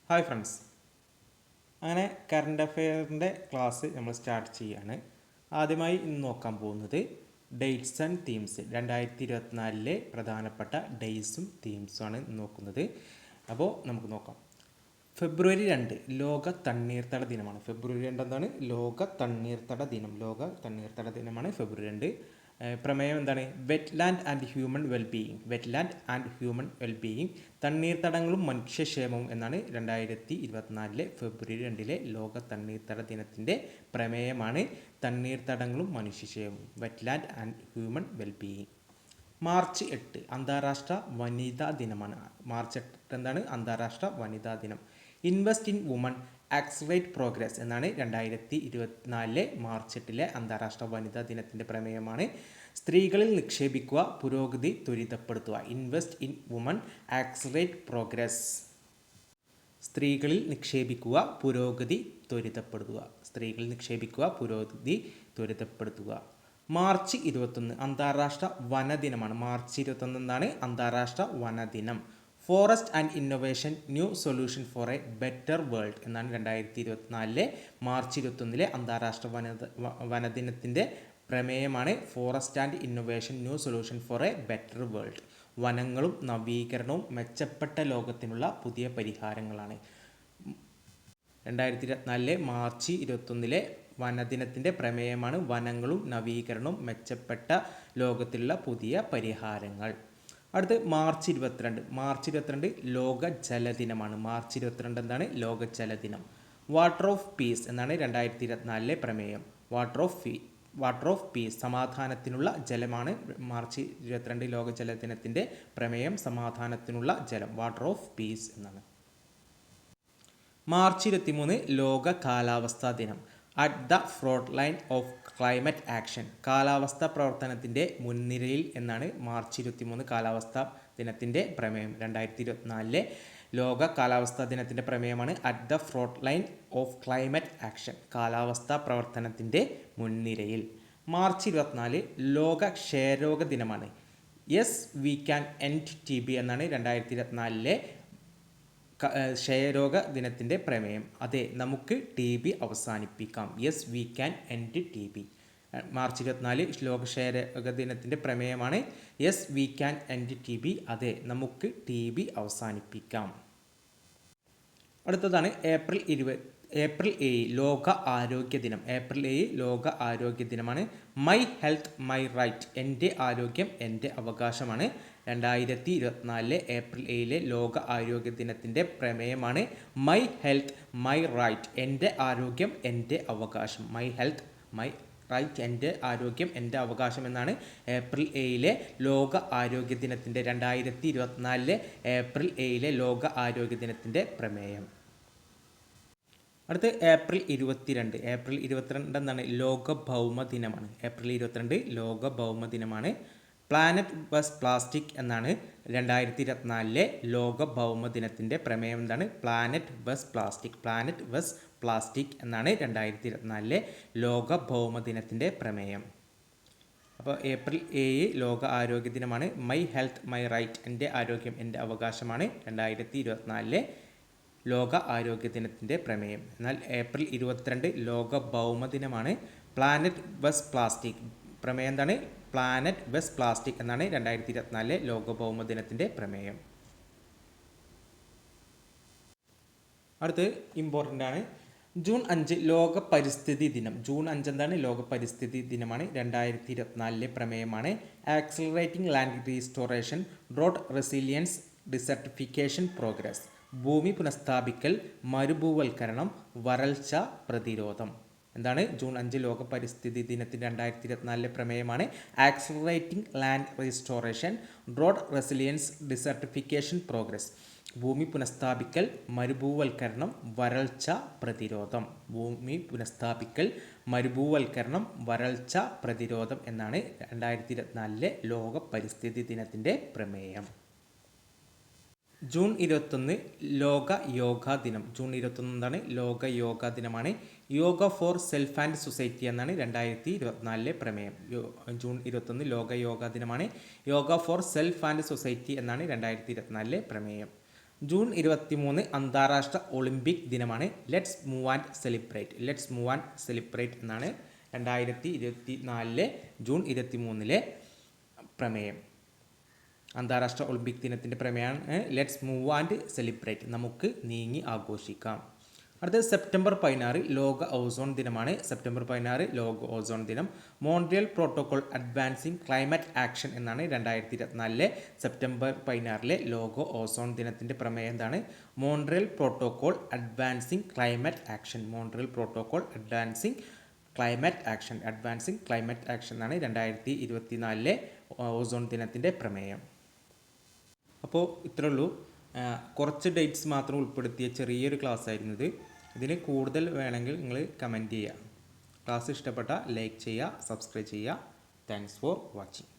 Hi friends, അങ്ങനെ current അഫെയറിൻ്റെ class നമ്മൾ start ചെയ്യുകയാണ്. ആദ്യമായി ഇന്ന് നോക്കാൻ പോകുന്നത് ഡേറ്റ്സ് ആൻഡ് തീംസ്. 2024 പ്രധാനപ്പെട്ട ഡേയ്സും തീംസുമാണ് നോക്കുന്നത്. അപ്പോൾ നമുക്ക് നോക്കാം. ഫെബ്രുവരി 2 ലോക തണ്ണീർത്തട ദിനമാണ്. ഫെബ്രുവരി 2 എന്താണ്? ലോക തണ്ണീർത്തട ദിനം. ലോക തണ്ണീർത്തട ദിനമാണ് ഫെബ്രുവരി 2. പ്രമേയം എന്താണ്? Wetland and human wellbeing. Wetland and human wellbeing, തണ്ണീർത്തടങ്ങളും മനുഷ്യക്ഷേമവും എന്നാണ് 2024 ഫെബ്രുവരി 2 ലോക തണ്ണീർത്തട ദിനത്തിൻ്റെ പ്രമേയമാണ്. തണ്ണീർത്തടങ്ങളും മനുഷ്യക്ഷേമവും, വെറ്റ്ലാൻഡ് ആൻഡ് ഹ്യൂമൻ വെൽബീയിങ്. മാർച്ച് 8 അന്താരാഷ്ട്ര വനിതാ ദിനമാണ്. മാർച്ച് 8 എന്താണ്? അന്താരാഷ്ട്ര വനിതാ ദിനം. Invest in women accelerate progress എന്നാണ് 2024 മാർച്ച് 8 അന്താരാഷ്ട്ര വനിതാ ദിനത്തിൻ്റെ പ്രമേയമാണ്. സ്ത്രീകളിൽ നിക്ഷേപിക്കുക, പുരോഗതി ത്വരിതപ്പെടുത്തുക. Invest in women accelerate progress. സ്ത്രീകളിൽ നിക്ഷേപിക്കുക, പുരോഗതി ത്വരിതപ്പെടുത്തുക. സ്ത്രീകളിൽ നിക്ഷേപിക്കുക, പുരോഗതി ത്വരിതപ്പെടുത്തുക. മാർച്ച് 21 അന്താരാഷ്ട്ര വനദിനമാണ്. മാർച്ച് 21 എന്താണ്? അന്താരാഷ്ട്ര വനദിനം. Forest and innovation new solution for a better world എന്നാണ് 2024 മാർച്ച് 21 അന്താരാഷ്ട്ര വനദിനത്തിൻ്റെ പ്രമേയമാണ്. Forest and innovation new solution for a better world. വനങ്ങളും നവീകരണവും മെച്ചപ്പെട്ട ലോകത്തിനുള്ള പുതിയ പരിഹാരങ്ങളാണ്. 2024 മാർച്ച് 21 വനദിനത്തിൻ്റെ പ്രമേയമാണ് വനങ്ങളും നവീകരണവും മെച്ചപ്പെട്ട ലോകത്തിലുള്ള പുതിയ പരിഹാരങ്ങൾ. അടുത്ത് മാർച്ച് 22. മാർച്ച് 22 ലോക ജലദിനമാണ്. മാർച്ച് 22 എന്താണ്? ലോക ജലദിനം. വാട്ടർ ഓഫ് പീസ് എന്നാണ് 2024 പ്രമേയം. വാട്ടർ ഓഫ് പീസ്, സമാധാനത്തിനുള്ള ജലമാണ്. മാർച്ച് 22 ലോക ജലദിനത്തിൻ്റെ പ്രമേയം സമാധാനത്തിനുള്ള ജലം, വാട്ടർ ഓഫ് പീസ് എന്നാണ്. മാർച്ച് 23 ലോക കാലാവസ്ഥാ ദിനം. At the front line of climate action, കാലാവസ്ഥാ പ്രവർത്തനത്തിൻ്റെ മുൻനിരയിൽ എന്നാണ് മാർച്ച് 23 കാലാവസ്ഥാ ദിനത്തിൻ്റെ പ്രമേയം. 2024 ലോക കാലാവസ്ഥാ ദിനത്തിൻ്റെ പ്രമേയമാണ് at the front line of climate action, കാലാവസ്ഥാ പ്രവർത്തനത്തിൻ്റെ മുൻനിരയിൽ. മാർച്ച് 24 ലോക ക്ഷയരോഗ ദിനമാണ്. Yes we can end TB എന്നാണ് 2024 ക്ഷയരോഗ ദിനത്തിൻ്റെ പ്രമേയം. അതെ, നമുക്ക് TB അവസാനിപ്പിക്കാം. Yes we can end TB. മാർച്ച് 24 ലോക ക്ഷയരോഗ ദിനത്തിൻ്റെ പ്രമേയമാണ് yes we can end TB. അതെ, നമുക്ക് TB അവസാനിപ്പിക്കാം. അടുത്തതാണ് ഏപ്രിൽ 7 ലോക ആരോഗ്യ ദിനം. ഏപ്രിൽ 7 ലോക ആരോഗ്യ ദിനമാണ്. മൈ ഹെൽത്ത് മൈ റൈറ്റ്, എൻ്റെ ആരോഗ്യം എൻ്റെ അവകാശമാണ്. 2024 ഏപ്രിൽ 7 ലോക ആരോഗ്യ ദിനത്തിൻ്റെ പ്രമേയമാണ് മൈ ഹെൽത്ത് മൈ റൈറ്റ്, എൻ്റെ ആരോഗ്യം എൻ്റെ അവകാശം. മൈ ഹെൽത്ത് മൈ റൈറ്റ്, എൻ്റെ ആരോഗ്യം എൻ്റെ അവകാശം എന്നാണ് ഏപ്രിൽ 7 ലോക ആരോഗ്യ ദിനത്തിൻ്റെ 2024 ഏപ്രിൽ 7 ലോക ആരോഗ്യ ദിനത്തിൻ്റെ പ്രമേയം. അടുത്ത് ഏപ്രിൽ 22. ഏപ്രിൽ 22 എന്താണ്? ലോക ഭൗമ ദിനമാണ്. ഏപ്രിൽ 22 ലോക ഭൗമ ദിനമാണ്. പ്ലാനറ്റ് വെസ് പ്ലാസ്റ്റിക് എന്നാണ് 2024 ലോക ഭൗമ ദിനത്തിൻ്റെ പ്രമേയം. എന്താണ്? Planet vs plastic. Planet vs plastic എന്നാണ് 2024 ലോക ഭൗമ ദിനത്തിൻ്റെ പ്രമേയം. അപ്പോൾ ഏപ്രിൽ 7 ലോക ആരോഗ്യ ദിനമാണ്. മൈ ഹെൽത്ത് മൈ റൈറ്റ്, എൻ്റെ ആരോഗ്യം എൻ്റെ അവകാശമാണ് 2024 ലോക ആരോഗ്യ ദിനത്തിൻ്റെ പ്രമേയം. എന്നാൽ ഏപ്രിൽ 22 ലോക ഭൗമ ദിനമാണ്. പ്ലാനറ്റ് വെസ് പ്ലാസ്റ്റിക്, പ്രമേയം എന്താണ്? പ്ലാനറ്റ് വെസ് പ്ലാസ്റ്റിക് എന്നാണ് 2024 ലോക ഭൗമ ദിനത്തിൻ്റെ പ്രമേയം. അടുത്ത് ഇമ്പോർട്ടൻ്റ് ആണ്. ജൂൺ 5 ലോക പരിസ്ഥിതി ദിനം. ജൂൺ 5 എന്താണ്? ലോക പരിസ്ഥിതി ദിനമാണ്. 2024 പ്രമേയമാണ് accelerating land restoration, drought resilience, desertification progress. ഭൂമി പുനഃസ്ഥാപിക്കൽ, മരുഭൂവൽക്കരണം, വരൾച്ച പ്രതിരോധം. എന്താണ്? ജൂൺ 5 ലോക പരിസ്ഥിതി ദിനത്തിൻ്റെ 2024 പ്രമേയമാണ് accelerating land restoration, drought resilience, desertification progress. ഭൂമി പുനഃസ്ഥാപിക്കൽ, മരുഭൂവൽക്കരണം, വരൾച്ച പ്രതിരോധം. ഭൂമി പുനഃസ്ഥാപിക്കൽ, മരുഭൂവൽക്കരണം, വരൾച്ച പ്രതിരോധം എന്നാണ് 2024 ലോക പരിസ്ഥിതി ദിനത്തിൻ്റെ പ്രമേയം. ജൂൺ 21 ലോക യോഗാ ദിനം. ജൂൺ 21 എന്താണ്? ലോക യോഗാ ദിനമാണ്. Yoga for self and society എന്നാണ് 2024 പ്രമേയം. ജൂൺ 21 ലോക യോഗാ ദിനമാണ്. Yoga for self and society എന്നാണ് 2024 പ്രമേയം. ജൂൺ 23 അന്താരാഷ്ട്ര ഒളിമ്പിക് ദിനമാണ്. Let's move and celebrate. Let's move and celebrate എന്നാണ് 2024 ജൂൺ 23 പ്രമേയം. അന്താരാഷ്ട്ര ഒളിമ്പിക് ദിനത്തിൻ്റെ പ്രമേയമാണ് ലെറ്റ്സ് മൂവ് ആൻഡ് സെലിബ്രേറ്റ്. നമുക്ക് നീങ്ങി ആഘോഷിക്കാം. അടുത്തത് സെപ്റ്റംബർ 16 ലോക ഓസോൺ ദിനമാണ്. സെപ്റ്റംബർ 16 ലോക ഓസോൺ ദിനം. Montreal protocol advancing climate action എന്നാണ് 2024 സെപ്റ്റംബർ 16 ലോക ഓസോൺ ദിനത്തിൻ്റെ പ്രമേയം. എന്താണ്? Montreal protocol advancing climate action. Montreal protocol advancing climate action. Advancing climate action എന്നാണ് 2024 ഓസോൺ ദിനത്തിൻ്റെ പ്രമേയം. അപ്പോൾ ഇത്രേ ഉള്ളൂ. കുറച്ച് ഡേറ്റ്സ് മാത്രം ഉൾപ്പെടുത്തിയ ചെറിയൊരു ക്ലാസ് ആയിരുന്നു ഇത്. ഇതിന് കൂടുതൽ വേണമെങ്കിൽ നിങ്ങൾ കമൻറ്റ് ചെയ്യുക. ക്ലാസ് ഇഷ്ടപ്പെട്ട ലൈക്ക് ചെയ്യുക, സബ്സ്ക്രൈബ് ചെയ്യുക. Thanks for watching.